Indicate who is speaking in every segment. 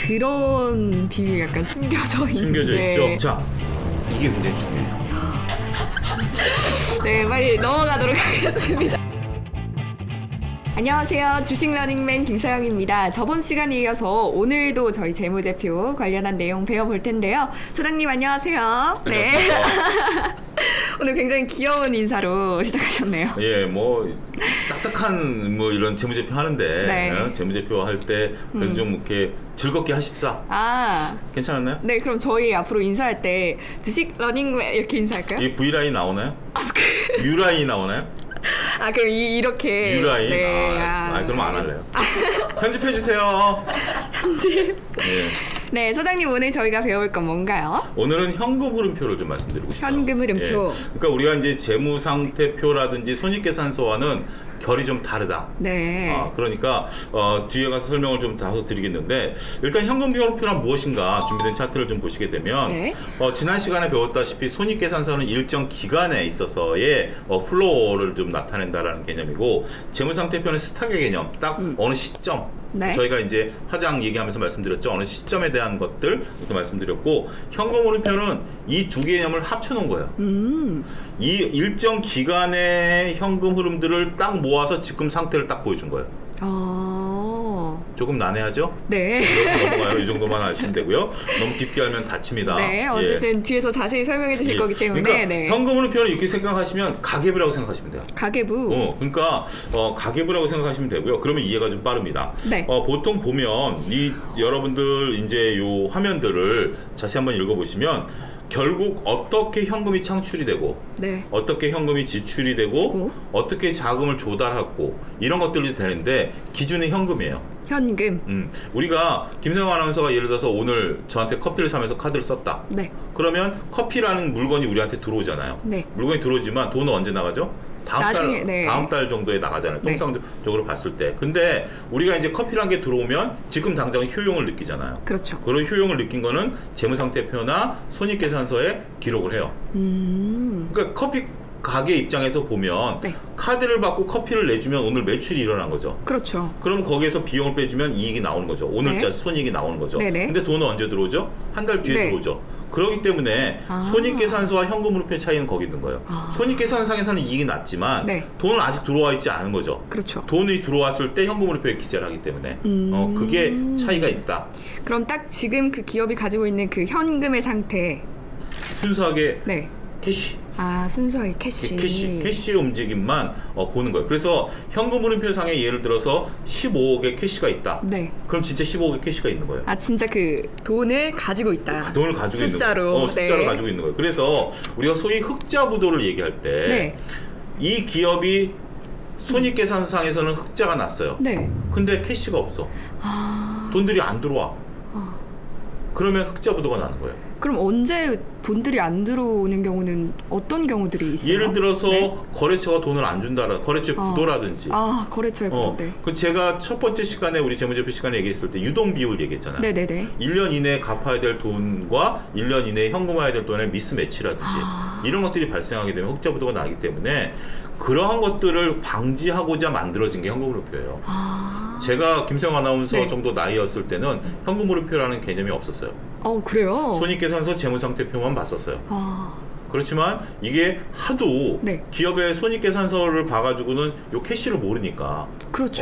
Speaker 1: 그런 비밀이 약간 숨겨져
Speaker 2: 있죠. 자, 이게 굉장히 중요해요.
Speaker 1: 네, 빨리 넘어가도록 하겠습니다. 안녕하세요. 주식 러닝맨 김서영입니다. 저번 시간에 이어서 오늘도 저희 재무제표 관련한 내용 배워볼 텐데요. 소장님 안녕하세요. 네. 오늘 굉장히 귀여운 인사로 시작하셨네요.
Speaker 2: 예, 뭐 딱딱한 뭐 이런 재무제표 하는데
Speaker 1: 네.
Speaker 2: 재무제표 할 때 그래도 좀 이렇게 즐겁게 하십사. 괜찮았나요?
Speaker 1: 네, 그럼 저희 앞으로 인사할 때 주식 러닝맨 이렇게 인사할까요?
Speaker 2: 이 V라인 나오나요? U라인이 나오나요?
Speaker 1: 그럼 이렇게
Speaker 2: U라인?
Speaker 1: 네.
Speaker 2: 그럼 안 할래요. 편집해주세요.
Speaker 1: 편집. 네, 소장님 오늘 저희가 배울 건 뭔가요?
Speaker 2: 오늘은 현금 흐름표를 좀 말씀드리고 싶어요.
Speaker 1: 현금 흐름표.
Speaker 2: 그러니까 우리가 이제 재무상태표라든지 손익계산서와는 결이 좀 다르다.
Speaker 1: 네.
Speaker 2: 그러니까 뒤에 가서 설명을 좀 다소 드리겠는데, 일단 현금 흐름표란 무엇인가 준비된 차트를 좀 보시게 되면 지난 시간에 배웠다시피 손익계산서는 일정 기간에 있어서의 플로우를 좀 나타낸다라는 개념이고, 재무상태표는 스탁의 개념, 딱 어느 시점.
Speaker 1: 네.
Speaker 2: 저희가 이제 화장 얘기하면서 말씀드렸죠. 어느 시점에 대한 것들 이렇게 말씀드렸고, 현금 흐름표는 이 두 개념을 합쳐놓은 거예요. 이 일정 기간의 현금 흐름들을 딱 모아서 지금 상태를 딱 보여준 거예요. 조금 난해하죠?
Speaker 1: 네.
Speaker 2: 넘어가요. 이 정도만 아시면 되고요. 너무 깊게 알면 다칩니다.
Speaker 1: 네, 어쨌든 뒤에서 자세히 설명해 주실 거기 때문에.
Speaker 2: 그러니까 현금 흐름표는 이렇게 생각하시면 가계부라고 생각하시면 돼요.
Speaker 1: 가계부?
Speaker 2: 그러니까 가계부라고 생각하시면 되고요. 그러면 이해가 좀 빠릅니다.
Speaker 1: 네.
Speaker 2: 보통 보면 여러분들 이제 요 화면들을 자세히 한번 읽어보시면 결국 어떻게 현금이 창출이 되고 어떻게 현금이 지출이 되고 어떻게 자금을 조달하고 이런 것들이 되는데 기준은 현금이에요.
Speaker 1: 현금.
Speaker 2: 우리가 김성환 아나운서가 예를 들어서 오늘 저한테 커피를 사면서 카드를 썼다. 그러면 커피라는 물건이 우리한테 들어오잖아요. 물건이 들어오지만 돈은 언제 나가죠? 다음 달 정도에 나가잖아요. 통상적으로 봤을 때. 근데 우리가 이제 커피라는 게 들어오면 지금 당장 효용을 느끼잖아요.
Speaker 1: 그렇죠.
Speaker 2: 그런 효용을 느낀 거는 재무상태표나 손익계산서에 기록을 해요. 그러니까 커피 가게 입장에서 보면 카드를 받고 커피를 내주면 오늘 매출이 일어난 거죠.
Speaker 1: 그렇죠.
Speaker 2: 그럼 거기에서 비용을 빼주면 이익이 나오는 거죠. 오늘자 손익이 나오는 거죠. 근데 돈은 언제 들어오죠? 한 달 뒤에 들어오죠. 그렇기 때문에 손익계산서와 현금 흐름표의 차이는 거기 있는 거예요. 손익계산상에서는 이익이 났지만 돈은 아직 들어와 있지 않은 거죠.
Speaker 1: 그렇죠.
Speaker 2: 돈이 들어왔을 때 현금 흐름표에 기재를 하기 때문에 그게 차이가 있다.
Speaker 1: 그럼 딱 지금 그 기업이 가지고 있는 그 현금의 상태
Speaker 2: 순수하게 캐시.
Speaker 1: 순수하게
Speaker 2: 캐시의 움직임만 보는 거예요. 그래서 현금 흐름표상에 예를 들어서 15억의 캐시가 있다. 그럼 진짜 15억의 캐시가 있는 거예요.
Speaker 1: 진짜 그 돈을 가지고 있다.
Speaker 2: 돈을 가지고
Speaker 1: 숫자로.
Speaker 2: 있는 거예요. 숫자로 가지고 있는 거예요. 그래서 우리가 소위 흑자부도를 얘기할 때 이 기업이 손익계산상에서는 흑자가 났어요. 근데 캐시가 없어. 돈들이 안 들어와. 그러면 흑자부도가 나는 거예요.
Speaker 1: 그럼 언제 돈들이 안 들어오는 경우는 어떤 경우들이 있어요?
Speaker 2: 예를 들어서 거래처가 돈을 안 준다라, 거래처의 부도라든지.
Speaker 1: 거래처의 부도.
Speaker 2: 그 제가 첫 번째 시간에 우리 재무제표 시간에 얘기했을 때 유동 비율 얘기했잖아요. 1년 이내에 갚아야 될 돈과 1년 이내에 현금화해야 될 돈의 미스매치라든지 이런 것들이 발생하게 되면 흑자부도가 나기 때문에 그러한 것들을 방지하고자 만들어진 게 현금 흐름표예요. 제가 김성 아나운서 정도 나이였을 때는 현금 흐름표라는 개념이 없었어요.
Speaker 1: 그래요?
Speaker 2: 손익계산서 재무상태표만 봤었어요. 그렇지만 이게 하도 기업의 손익계산서를 봐가지고는 요 캐시를 모르니까 그렇게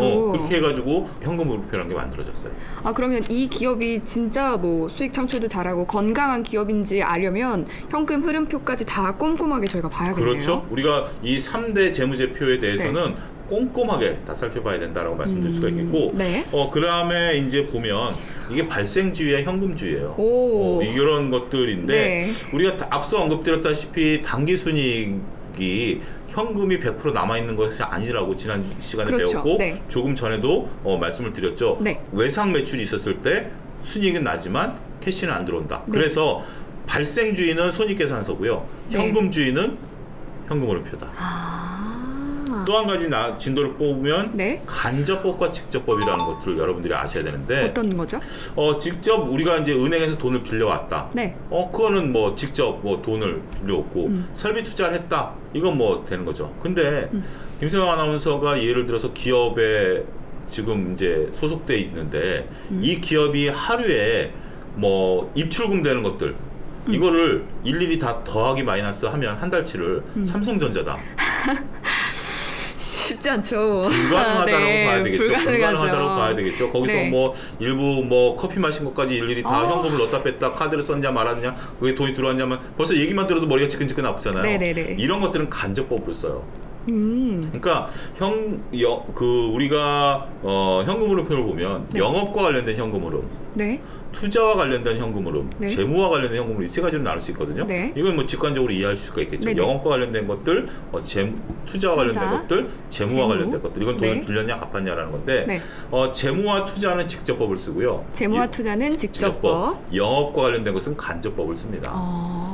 Speaker 2: 해가지고 현금 흐름표라는 게 만들어졌어요.
Speaker 1: 그러면 이 기업이 진짜 뭐 수익 창출도 잘하고 건강한 기업인지 알려면 현금 흐름표까지 다 꼼꼼하게 저희가 봐야겠네요.
Speaker 2: 그렇죠. 우리가 이 3대 재무제표에 대해서는 꼼꼼하게 다 살펴봐야 된다라고 말씀드릴 수가 있겠고, 그 다음에 이제 보면 이게 발생주의와 현금주의예요. 이런 것들인데 우리가 앞서 언급드렸다시피 당기순이익이 현금이 100% 남아있는 것이 아니라고 지난 시간에 배웠고 조금 전에도 말씀을 드렸죠. 외상 매출이 있었을 때 순이익은 나지만 캐시는 안 들어온다. 그래서 발생주의는 손익계산서고요. 현금주의는 현금 흐름표다. 또 한 가지 진도를 뽑으면 간접법과 직접법이라는 것들을 여러분들이 아셔야 되는데
Speaker 1: 어떤 거죠?
Speaker 2: 직접 우리가 이제 은행에서 돈을 빌려왔다. 그거는 뭐 직접 뭐 돈을 빌려왔고 설비 투자를 했다. 이건 뭐 되는 거죠. 근데 김세영 아나운서가 예를 들어서 기업에 지금 이제 소속돼 있는데 이 기업이 하루에 뭐 입출금 되는 것들 이거를 일일이 다 더하기 마이너스 하면 한 달치를 삼성전자다.
Speaker 1: 쉽지 않죠.
Speaker 2: 불가능하다라고
Speaker 1: 네,
Speaker 2: 봐야 되겠죠. 불가능하다라고 봐야 되겠죠. 거기서
Speaker 1: 네.
Speaker 2: 뭐 일부 뭐 커피 마신 것까지 일일이 다 현금을 넣었다 뺐다 카드를 썼냐 말았냐 그게 돈이 들어왔냐면 벌써 얘기만 들어도 머리가 지끈지끈 아프잖아요.
Speaker 1: 네네네.
Speaker 2: 이런 것들은 간접법으로 써요. 그러니까 우리가 현금 흐름표를 보면
Speaker 1: 네.
Speaker 2: 영업과 관련된 현금 흐름,
Speaker 1: 네.
Speaker 2: 투자와 관련된 현금 흐름,
Speaker 1: 네.
Speaker 2: 재무와 관련된 현금 흐름 이 세 가지로 나눌 수 있거든요.
Speaker 1: 네.
Speaker 2: 이건 뭐 직관적으로 이해할 수가 있겠죠.
Speaker 1: 네네.
Speaker 2: 영업과 관련된 것들, 투자와 관련된 것들, 재무와 관련된 것들. 이건 돈을
Speaker 1: 네.
Speaker 2: 빌렸냐 갚았냐라는 건데
Speaker 1: 네.
Speaker 2: 재무와 투자는 직접법을 쓰고요.
Speaker 1: 재무와 투자는 직접법.
Speaker 2: 영업과 관련된 것은 간접법을 씁니다.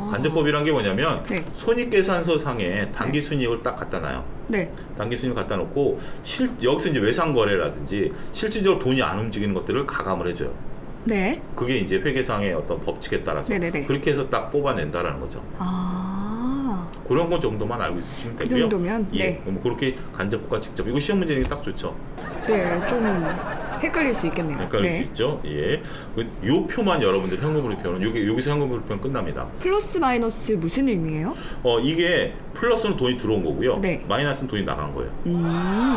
Speaker 2: 간접법이란 게 뭐냐면
Speaker 1: 네.
Speaker 2: 손익계산서상에 당기순이익을 딱 갖다 놔요.
Speaker 1: 네.
Speaker 2: 당기순이익을 갖다 놓고 여기서 이제 외상거래라든지 실질적으로 돈이 안 움직이는 것들을 가감을 해줘요.
Speaker 1: 네.
Speaker 2: 그게 이제 회계상의 어떤 법칙에 따라서
Speaker 1: 네네네.
Speaker 2: 그렇게 해서 딱 뽑아낸다라는 거죠. 그런 것 정도만 알고 있으시면
Speaker 1: 그
Speaker 2: 되고요.
Speaker 1: 정도면
Speaker 2: 예,
Speaker 1: 네.
Speaker 2: 뭐 그렇게 간접법과 직접 이거 시험 문제는 딱 좋죠.
Speaker 1: 네, 좀 헷갈릴 수 있겠네요.
Speaker 2: 헷갈릴
Speaker 1: 네.
Speaker 2: 수 있죠. 예, 요 표만 여러분들 현금흐름표는 여기서 현금흐름표는 끝납니다.
Speaker 1: 플러스 마이너스 무슨 의미예요?
Speaker 2: 이게 플러스는 돈이 들어온 거고요.
Speaker 1: 네.
Speaker 2: 마이너스는 돈이 나간 거예요.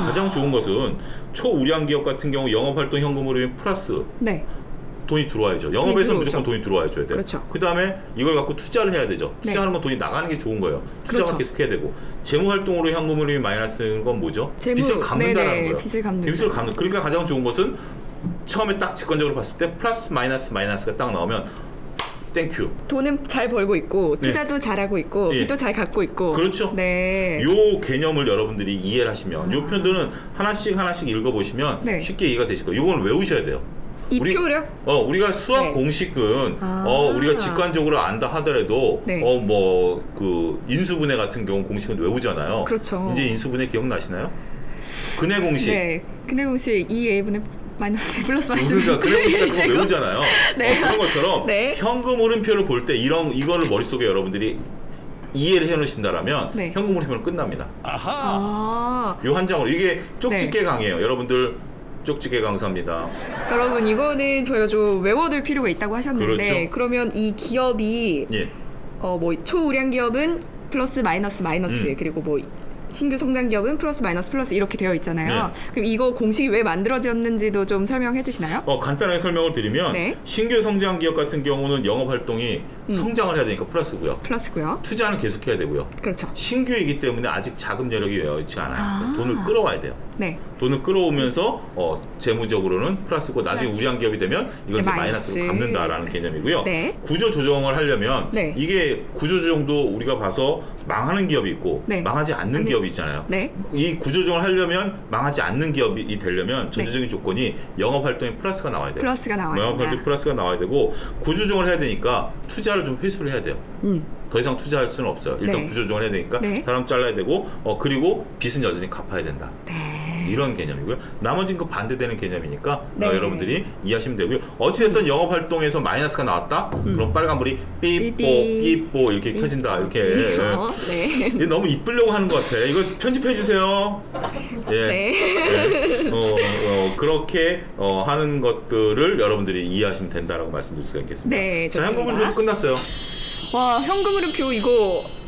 Speaker 2: 가장 좋은 것은 초우량 기업 같은 경우 영업활동 현금흐름이 플러스.
Speaker 1: 네.
Speaker 2: 돈이 들어와야죠. 영업에서는 무조건 돈이 들어와줘야 돼요.
Speaker 1: 그렇죠.
Speaker 2: 그 다음에 이걸 갖고 투자를 해야 되죠. 투자하는 건 돈이 나가는 게 좋은 거예요. 투자만
Speaker 1: 그렇죠.
Speaker 2: 계속 해야 되고 재무활동으로 현금 흐름이 마이너스인 건 뭐죠?
Speaker 1: 재무,
Speaker 2: 빚을 갚는다라는
Speaker 1: 네네,
Speaker 2: 거예요.
Speaker 1: 빚을 갚는
Speaker 2: 빚을 갚는. 그러니까 가장 좋은 것은 처음에 딱 직관적으로 봤을 때 플러스 마이너스가 딱 나오면 땡큐.
Speaker 1: 돈은 잘 벌고 있고 투자도 잘하고 있고
Speaker 2: 예.
Speaker 1: 빚도 잘 갚고 있고.
Speaker 2: 그렇죠.
Speaker 1: 네.
Speaker 2: 요 개념을 여러분들이 이해를 하시면 요 편들은 하나씩 읽어보시면
Speaker 1: 네.
Speaker 2: 쉽게 이해가 되실 거예요. 요건 외우셔야 돼요.
Speaker 1: 이 표요?
Speaker 2: 우리가 수학
Speaker 1: 네.
Speaker 2: 공식은 우리가 직관적으로 안다 하더라도
Speaker 1: 네.
Speaker 2: 그 인수분해 같은 경우 공식은 외우잖아요.
Speaker 1: 그렇죠.
Speaker 2: 이제 인수분해 기억나시나요? 근해 공식.
Speaker 1: 네. 근해 공식 2a분의 마이너스 플러스 마이너스.
Speaker 2: 그러니까 근해 공식 같은 거 외우잖아요.
Speaker 1: 네.
Speaker 2: 그런 것처럼
Speaker 1: 네.
Speaker 2: 현금 흐름표를 볼 때 이거를 머릿속에 여러분들이 이해를 해놓으신다라면
Speaker 1: 네.
Speaker 2: 현금 흐름표는 끝납니다.
Speaker 1: 아.
Speaker 2: 요 한 장으로 이게 쪽집게
Speaker 1: 네.
Speaker 2: 강의예요. 여러분들 쪽집게 강사입니다.
Speaker 1: 여러분 이거는 저희가 좀 외워둘 필요가 있다고 하셨는데
Speaker 2: 그렇죠.
Speaker 1: 그러면 이 기업이
Speaker 2: 예.
Speaker 1: 뭐 초우량 기업은 플러스 마이너스 그리고 뭐 신규 성장 기업은 플러스 마이너스 플러스 이렇게 되어 있잖아요.
Speaker 2: 네.
Speaker 1: 그럼 이거 공식이 왜 만들어졌는지도 좀 설명해 주시나요?
Speaker 2: 간단하게 설명을 드리면
Speaker 1: 네.
Speaker 2: 신규 성장 기업 같은 경우는 영업 활동이 성장을 해야 되니까 플러스고요.
Speaker 1: 플러스고요.
Speaker 2: 투자는 계속해야 되고요.
Speaker 1: 그렇죠.
Speaker 2: 신규이기 때문에 아직 자금 여력이 여유치 않아요. 돈을 끌어와야 돼요.
Speaker 1: 네.
Speaker 2: 돈을 끌어오면서 재무적으로는 플러스고 나중에
Speaker 1: 플러스.
Speaker 2: 우량 기업이 되면 이걸 이제 마이너스로 갚는다라는 개념이고요.
Speaker 1: 네.
Speaker 2: 구조 조정을 하려면
Speaker 1: 네.
Speaker 2: 이게 구조 조정도 우리가 봐서 망하는 기업이 있고
Speaker 1: 네.
Speaker 2: 망하지 않는 기업이 있잖아요.
Speaker 1: 네.
Speaker 2: 이 구조 조정을 하려면 망하지 않는 기업이 되려면 전제적인 조건이 영업 활동에 플러스가 나와야 돼요.
Speaker 1: 플러스가 나와야
Speaker 2: 영업 활동에 플러스가 나와야 되고 구조 조정을 해야 되니까 투자를 좀 회수를 해야 돼요. 더 이상 투자할 수는 없어요. 일단
Speaker 1: 네.
Speaker 2: 구조 조정을 해야 되니까
Speaker 1: 네.
Speaker 2: 사람 잘라야 되고 그리고 빚은 여전히 갚아야 된다.
Speaker 1: 네.
Speaker 2: 이런 개념이고요. 나머지는 그 반대되는 개념이니까
Speaker 1: 네.
Speaker 2: 여러분들이 이해하시면 되고요. 어찌됐든 영업 활동에서 마이너스가 나왔다? 그럼 빨간불이 삐뽀 이렇게 켜진다. 이렇게.
Speaker 1: 네.
Speaker 2: 이게 너무 이쁘려고 하는 것 같아. 이거 편집해 주세요. 예.
Speaker 1: 네.
Speaker 2: 그렇게 하는 것들을 여러분들이 이해하시면 된다라고 말씀드릴 수가 있겠습니다.
Speaker 1: 네,
Speaker 2: 자,
Speaker 1: 좋습니다.
Speaker 2: 현금 흐름표 끝났어요.
Speaker 1: 와, 현금 흐름표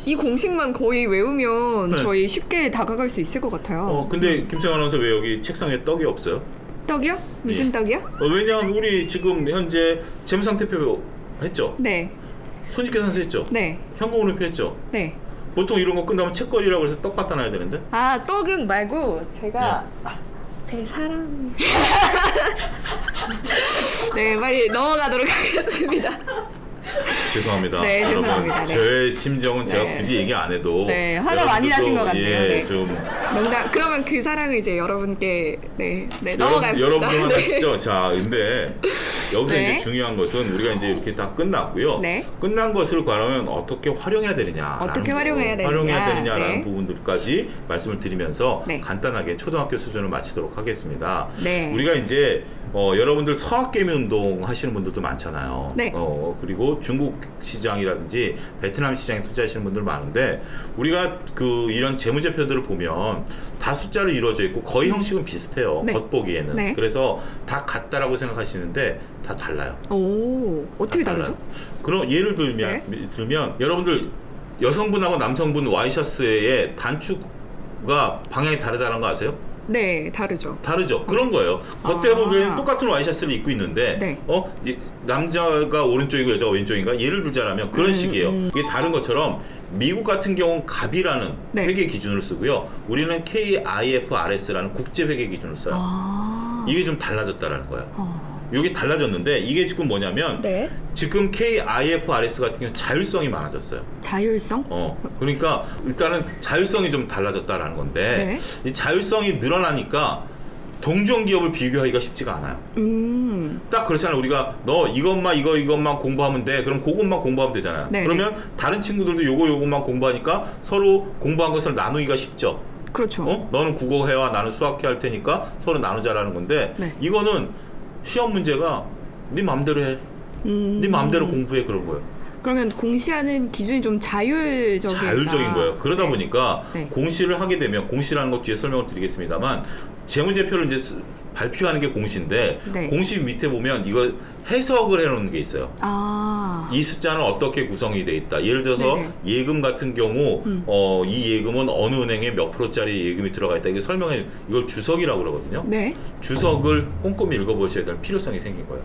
Speaker 1: 이 공식만 거의 외우면
Speaker 2: 네.
Speaker 1: 저희 쉽게 다가갈 수 있을 것 같아요.
Speaker 2: 근데 김세영 아나운서 왜 여기 책상에 떡이 없어요?
Speaker 1: 떡이요? 무슨
Speaker 2: 예.
Speaker 1: 떡이요?
Speaker 2: 왜냐하면 우리 지금 현재 재무상태표 했죠?
Speaker 1: 네.
Speaker 2: 손익계산서 했죠?
Speaker 1: 네.
Speaker 2: 현금 흐름표 했죠?
Speaker 1: 네.
Speaker 2: 보통 이런 거 끝나면 책거리라고 해서 떡 갖다 놔야 되는데?
Speaker 1: 아, 떡은 말고 제가 제 사랑. 네, 빨리 넘어가도록 하겠습니다.
Speaker 2: 죄송합니다.
Speaker 1: 네,
Speaker 2: 여러분,
Speaker 1: 죄송합니다. 네.
Speaker 2: 제 심정은 제가
Speaker 1: 네.
Speaker 2: 굳이 얘기 안 해도
Speaker 1: 네, 화가 많이 나신 것 같네요.
Speaker 2: 예,
Speaker 1: 네.
Speaker 2: 좀
Speaker 1: 농담. 그러면 그 사랑을 이제 여러분께 넘어갑시다.
Speaker 2: 여러분만
Speaker 1: 네.
Speaker 2: 하시죠. 자, 근데 여기서
Speaker 1: 네.
Speaker 2: 이제 중요한 것은 우리가 이제 이렇게 다 끝났고요.
Speaker 1: 네.
Speaker 2: 끝난 것을 그러면 어떻게 활용해야 되느냐,
Speaker 1: 어떻게 활용해야 되느냐라는
Speaker 2: 네. 부분들까지 말씀을 드리면서
Speaker 1: 네.
Speaker 2: 간단하게 초등학교 수준을 마치도록 하겠습니다.
Speaker 1: 네.
Speaker 2: 우리가 이제 여러분들 서학개미 운동 하시는 분들도 많잖아요.
Speaker 1: 네.
Speaker 2: 그리고 중국 시장이라든지 베트남 시장에 투자하시는 분들 많은데 우리가 이런 재무제표들을 보면 다 숫자로 이루어져 있고 거의 형식은 비슷해요.
Speaker 1: 네.
Speaker 2: 겉보기에는.
Speaker 1: 네.
Speaker 2: 그래서 다 같다라고 생각하시는데 다 달라요.
Speaker 1: 오, 어떻게
Speaker 2: 다
Speaker 1: 다르죠?
Speaker 2: 그럼 예를 들면 여러분들 여성분하고 남성분 와이셔츠의 단추가 방향이 다르다는 거 아세요?
Speaker 1: 네, 다르죠.
Speaker 2: 그런 거예요. 겉에 보기엔 똑같은 와이셔츠를 입고 있는데
Speaker 1: 네.
Speaker 2: 남자가 오른쪽이고 여자가 왼쪽인가? 예를 들자면 그런 식이에요. 이게 다른 것처럼 미국 같은 경우는 갑이라는
Speaker 1: 네.
Speaker 2: 회계 기준을 쓰고요. 우리는 KIFRS라는 국제 회계 기준을 써요. 이게 좀 달라졌다라는 거예요. 이게 달라졌는데 이게 지금 뭐냐면
Speaker 1: 네.
Speaker 2: 지금 KIFRS 같은 경우는 자율성이 많아졌어요.
Speaker 1: 자율성?
Speaker 2: 그러니까 일단은 자율성이 좀 달라졌다라는 건데
Speaker 1: 네.
Speaker 2: 이 자율성이 늘어나니까 동종 기업을 비교하기가 쉽지가 않아요. 딱 그렇잖아요. 우리가 너 이것만 공부하면 돼. 그럼 그것만 공부하면 되잖아요.
Speaker 1: 네네.
Speaker 2: 그러면 다른 친구들도 요것만 공부하니까 서로 공부한 것을 나누기가 쉽죠.
Speaker 1: 그렇죠.
Speaker 2: 너는 국어 해와 나는 수학해 할 테니까 서로 나누자라는 건데
Speaker 1: 네.
Speaker 2: 이거는 시험 문제가 네 마음대로 해. 네 마음대로 공부해 그런 거예요.
Speaker 1: 그러면 공시하는 기준이 좀 자율적인
Speaker 2: 거예요. 그러다
Speaker 1: 네.
Speaker 2: 보니까
Speaker 1: 네.
Speaker 2: 공시를 하게 되면 공시라는 것 뒤에 설명을 드리겠습니다만 재무제표를 이제 발표하는 게 공시인데
Speaker 1: 네.
Speaker 2: 공시 밑에 보면 이거 해석을 해놓는 게 있어요.
Speaker 1: 이
Speaker 2: 숫자는 어떻게 구성이 돼 있다. 예를 들어서
Speaker 1: 네네.
Speaker 2: 예금 같은 경우 이 예금은 어느 은행에 몇 프로짜리 예금이 들어가 있다. 이게 설명해 이걸 주석이라고 그러거든요.
Speaker 1: 네.
Speaker 2: 주석을 꼼꼼히 읽어보셔야 될 필요성이 생긴 거예요.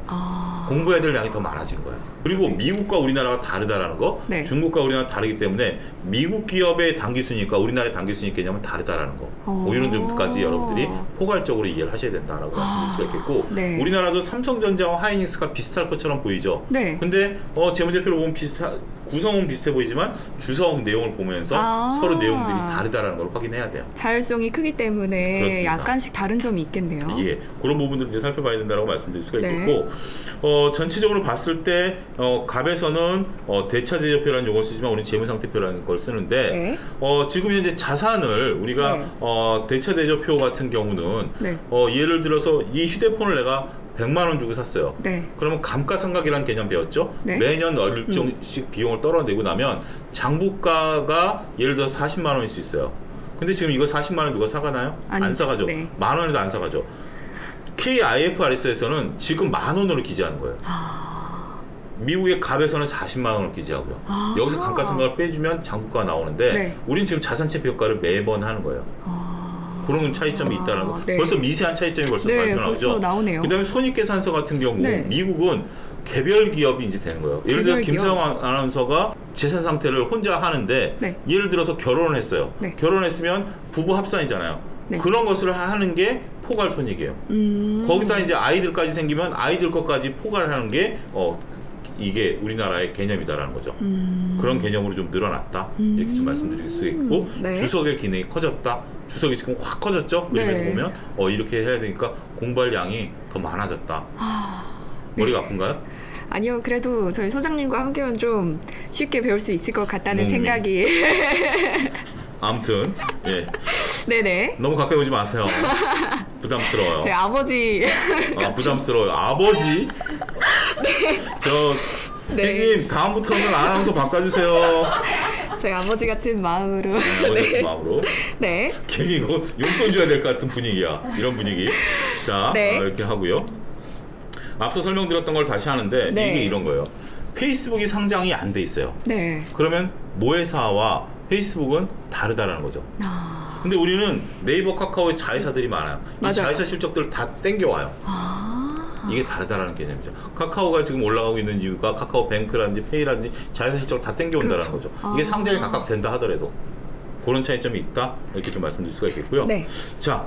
Speaker 2: 공부해야 될 양이 더 많아진 거예요. 그리고 미국과 우리나라가 다르다라는 거,
Speaker 1: 네.
Speaker 2: 중국과 우리나라가 다르기 때문에 미국 기업의 단기순이익과 우리나라의 단기순이익 개념은 다르다라는 거. 이런 점까지 여러분들이 포괄적으로 이해를 하셔야 된다라고 말씀드릴 수가 있겠고,
Speaker 1: 네.
Speaker 2: 우리나라도 삼성전자와 하이닉스가 비슷할 것처럼 보이죠.
Speaker 1: 네.
Speaker 2: 근데 재무제표를 보면 구성은 비슷해 보이지만 주석 내용을 보면서 서로 내용들이 다르다라는 걸 확인해야 돼요.
Speaker 1: 자율성이 크기 때문에
Speaker 2: 그렇습니다.
Speaker 1: 약간씩 다른 점이 있겠네요.
Speaker 2: 예, 그런 부분들을 이제 살펴봐야 된다고 말씀드릴 수가
Speaker 1: 네.
Speaker 2: 있겠고, 전체적으로 봤을 때 갑에서는 대차대조표라는 용어를 쓰지만 우리는 재무상태표라는 걸 쓰는데
Speaker 1: 네.
Speaker 2: 지금 현재 자산을 우리가
Speaker 1: 네.
Speaker 2: 대차대조표 같은 경우는
Speaker 1: 네.
Speaker 2: 예를 들어서 이 휴대폰을 내가 100만 원 주고 샀어요.
Speaker 1: 네.
Speaker 2: 그러면 감가상각이라는 개념 배웠죠?
Speaker 1: 네.
Speaker 2: 매년 일정씩 비용을 떨어내고 나면 장부가가 예를 들어서 40만 원일 수 있어요. 근데 지금 이거 40만 원 누가 사가나요?
Speaker 1: 아니죠.
Speaker 2: 안 사가죠.
Speaker 1: 네.
Speaker 2: 만 원에도 안 사가죠. KIFRS에서는 지금 만 원으로 기재하는 거예요. 미국의 갑에서는 40만 원을 기재하고요. 여기서 감가상각을 빼주면 장부가가 나오는데
Speaker 1: 네.
Speaker 2: 우린 지금 자산채표 효과를 매번 하는 거예요. 그런 차이점이 있다는 거.
Speaker 1: 네.
Speaker 2: 벌써 미세한 차이점이 벌써
Speaker 1: 네,
Speaker 2: 발표 나오죠.
Speaker 1: 벌써 나오네요.
Speaker 2: 그다음에 손익계산서 같은 경우
Speaker 1: 네.
Speaker 2: 미국은 개별 기업이 이제 되는 거예요. 예를 들어 김성환 아나운서가 재산 상태를 혼자 하는데
Speaker 1: 네.
Speaker 2: 예를 들어서 결혼을 했어요.
Speaker 1: 네.
Speaker 2: 결혼했으면 부부 합산이잖아요.
Speaker 1: 네.
Speaker 2: 그런 것을 하는 게 포괄 손익이에요. 거기다 이제 아이들까지 생기면 아이들 것까지 포괄하는 게 이게 우리나라의 개념이다라는 거죠. 그런 개념으로 좀 늘어났다. 이렇게 좀 말씀드릴 수 있고
Speaker 1: 네.
Speaker 2: 주석의 기능이 커졌다. 주석이 지금 확 커졌죠. 그림에서
Speaker 1: 네.
Speaker 2: 보면 이렇게 해야 되니까 공부할 양이 더 많아졌다. 머리가 아픈가요?
Speaker 1: 아니요, 그래도 저희 소장님과 함께하면 좀 쉽게 배울 수 있을 것 같다는 생각이.
Speaker 2: 아무튼 예.
Speaker 1: 네네.
Speaker 2: 너무 가까이 오지 마세요. 부담스러워요.
Speaker 1: 저희 아버지.
Speaker 2: 부담스러워요. 아버지?
Speaker 1: 네.
Speaker 2: 형님 다음부터는 아나운서 바꿔주세요.
Speaker 1: 저희 아버지 같은 마음으로.
Speaker 2: 네, 아버지 같은 마음으로.
Speaker 1: 네.
Speaker 2: 괜히 이거 용돈 줘야 될 것 같은 분위기야. 이런 분위기. 자,
Speaker 1: 네.
Speaker 2: 이렇게 하고요. 앞서 설명드렸던 걸 다시 하는데
Speaker 1: 네.
Speaker 2: 이게 이런 거예요. 페이스북이 상장이 안 돼 있어요.
Speaker 1: 네.
Speaker 2: 그러면 모회사와 페이스북은 다르다라는 거죠. 근데 우리는 네이버, 카카오의 자회사들이 많아요.
Speaker 1: 맞아요.
Speaker 2: 이 자회사 실적들을 다 땡겨와요. 이게 다르다라는 개념이죠. 카카오가 지금 올라가고 있는 이유가 카카오뱅크라든지 페이라든지 자회사 실적을 다 땡겨온다는
Speaker 1: 그렇죠.
Speaker 2: 거죠. 이게 상장에 각각 된다 하더라도 그런 차이점이 있다 이렇게 좀 말씀드릴 수가 있겠고요.
Speaker 1: 네.
Speaker 2: 자,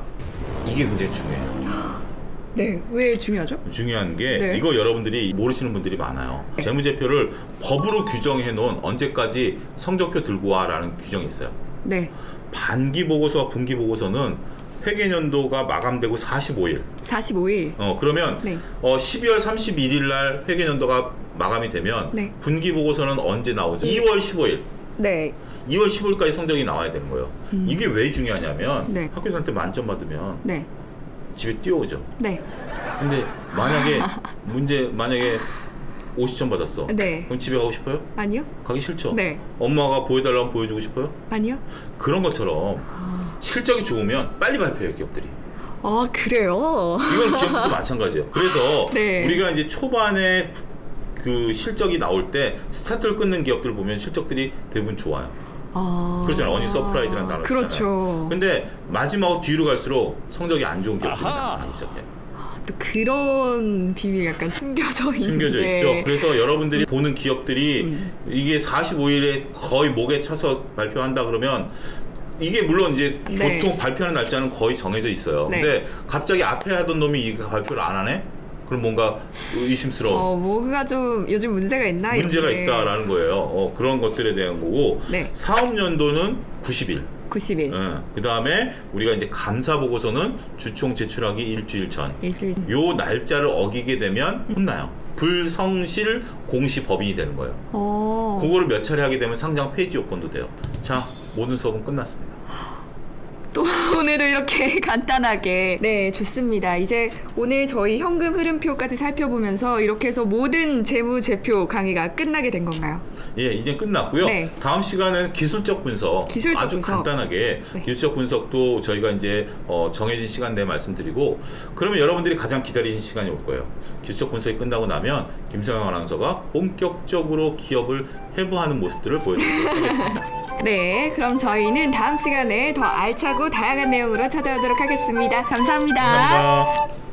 Speaker 2: 이게 굉장히 중요해요.
Speaker 1: 네. 왜 중요하죠?
Speaker 2: 중요한 게
Speaker 1: 네.
Speaker 2: 이거 여러분들이 모르시는 분들이 많아요. 재무제표를 법으로 규정해 놓은 언제까지 성적표 들고 와라는 규정이 있어요.
Speaker 1: 네.
Speaker 2: 반기보고서와 분기보고서는 회계연도가 마감되고 45일.
Speaker 1: 45일.
Speaker 2: 그러면
Speaker 1: 네.
Speaker 2: 12월 31일 날 회계연도가 마감이 되면
Speaker 1: 네.
Speaker 2: 분기보고서는 언제 나오죠? 2월 15일.
Speaker 1: 네.
Speaker 2: 2월 15일까지 성적이 나와야 되는 거예요. 이게 왜 중요하냐면
Speaker 1: 네.
Speaker 2: 학교들한테 만점 받으면
Speaker 1: 네.
Speaker 2: 집에 뛰어오죠.
Speaker 1: 네.
Speaker 2: 근데 만약에 50점 받았어.
Speaker 1: 네.
Speaker 2: 그럼 집에 가고 싶어요?
Speaker 1: 아니요.
Speaker 2: 가기 싫죠.
Speaker 1: 네.
Speaker 2: 엄마가 보여달라면 보여주고 싶어요?
Speaker 1: 아니요.
Speaker 2: 그런 것처럼 실적이 좋으면 빨리 발표해요, 기업들이.
Speaker 1: 아, 그래요?
Speaker 2: 이건 기업들도 마찬가지예요. 그래서
Speaker 1: 네.
Speaker 2: 우리가 이제 초반에 그 실적이 나올 때 스타트를 끊는 기업들 보면 실적들이 대부분 좋아요. 그렇잖아요. 어니 서프라이즈라는 단어 쓰잖아요.
Speaker 1: 그렇죠.
Speaker 2: 근데 마지막 뒤로 갈수록 성적이 안 좋은 기업들이 나타나기 시작해요.
Speaker 1: 또 그런 비밀이 약간 숨겨져
Speaker 2: 있죠. 그래서 여러분들이 보는 기업들이 이게 45일에 거의 목에 차서 발표한다 그러면 이게 물론 이제
Speaker 1: 네.
Speaker 2: 보통 발표하는 날짜는 거의 정해져 있어요.
Speaker 1: 네.
Speaker 2: 근데 갑자기 앞에 하던 놈이 이거 발표를 안 하네? 그럼 뭔가 의심스러운
Speaker 1: 뭐가 좀 요즘 문제가 있나?
Speaker 2: 문제가
Speaker 1: 이렇게.
Speaker 2: 있다라는 거예요. 그런 것들에 대한 거고
Speaker 1: 네.
Speaker 2: 사업연도는 90일.
Speaker 1: 90일.
Speaker 2: 그 다음에 우리가 이제 감사 보고서는 주총 제출하기 일주일 전. 요 날짜를 어기게 되면 혼나요. 불성실 공시 법인이 되는 거예요. 그거를 몇 차례 하게 되면 상장 폐지 요건도 돼요. 자, 모든 수업은 끝났습니다.
Speaker 1: 또 오늘도 이렇게 간단하게 네 좋습니다. 이제 오늘 저희 현금 흐름표까지 살펴보면서 이렇게 해서 모든 재무제표 강의가 끝나게 된 건가요?
Speaker 2: 예, 이제 끝났고요. 네. 다음 시간에는 기술적 분석, 아주 간단하게 네. 기술적 분석도 저희가 이제 정해진 시간 내에 말씀드리고 그러면 여러분들이 가장 기다리신 시간이 올 거예요. 기술적 분석이 끝나고 나면 김성영 아나운서가 본격적으로 기업을 해부하는 모습들을 보여드리도록 하겠습니다.
Speaker 1: 네, 그럼 저희는 다음 시간에 더 알차고 다양한 내용으로 찾아오도록 하겠습니다. 감사합니다.
Speaker 2: 감사합니다.